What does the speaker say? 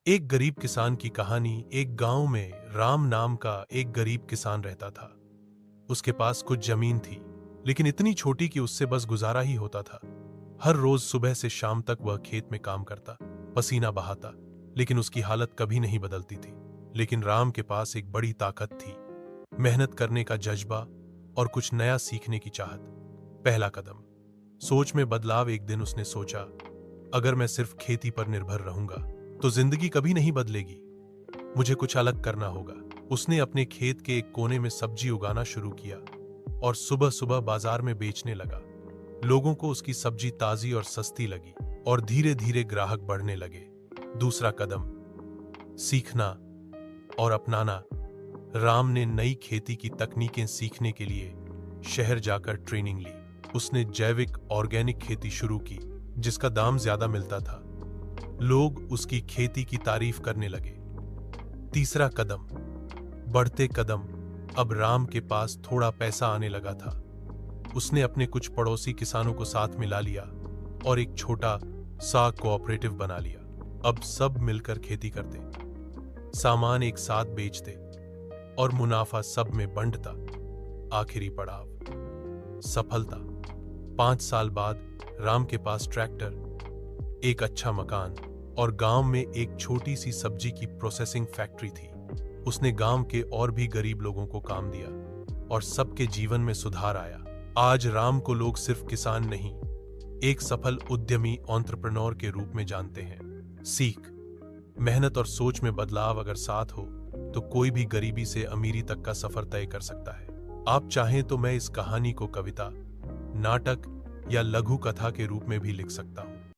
एक गरीब किसान की कहानी। एक गांव में राम नाम का एक गरीब किसान रहता था। उसके पास कुछ जमीन थी, लेकिन इतनी छोटी कि उससे बस गुजारा ही होता था। हर रोज सुबह से शाम तक वह खेत में काम करता, पसीना बहाता, लेकिन उसकी हालत कभी नहीं बदलती थी। लेकिन राम के पास एक बड़ी ताकत थी, मेहनत करने का जज्बा और कुछ नया सीखने की चाहत। पहला कदम, सोच में बदलाव। एक दिन उसने सोचा, अगर मैं सिर्फ खेती पर निर्भर रहूंगा तो जिंदगी कभी नहीं बदलेगी। मुझे कुछ अलग करना होगा। उसने अपने खेत के एक कोने में सब्जी उगाना शुरू किया और सुबह सुबह बाजार में बेचने लगा। लोगों को उसकी सब्जी ताजी और सस्ती लगी और धीरे धीरे ग्राहक बढ़ने लगे। दूसरा कदम, सीखना और अपनाना। राम ने नई खेती की तकनीकें सीखने के लिए शहर जाकर ट्रेनिंग ली। उसने जैविक ऑर्गेनिक खेती शुरू की, जिसका दाम ज्यादा मिलता था। लोग उसकी खेती की तारीफ करने लगे। तीसरा कदम, बढ़ते कदम। अब राम के पास थोड़ा पैसा आने लगा था। उसने अपने कुछ पड़ोसी किसानों को साथ मिला लिया और एक छोटा सा कोऑपरेटिव बना लिया। अब सब मिलकर खेती करते, सामान एक साथ बेचते और मुनाफा सब में बंटता। आखिरी पड़ाव, सफलता। 5 साल बाद राम के पास ट्रैक्टर, एक अच्छा मकान और गांव में एक छोटी सी सब्जी की प्रोसेसिंग फैक्ट्री थी। उसने गांव के और भी गरीब लोगों को काम दिया और सबके जीवन में सुधार आया। आज राम को लोग सिर्फ किसान नहीं, एक सफल उद्यमी एंटरप्रेन्योर के रूप में जानते हैं। सीख, मेहनत और सोच में बदलाव अगर साथ हो तो कोई भी गरीबी से अमीरी तक का सफर तय कर सकता है। आप चाहें तो मैं इस कहानी को कविता, नाटक या लघु कथा के रूप में भी लिख सकता हूं।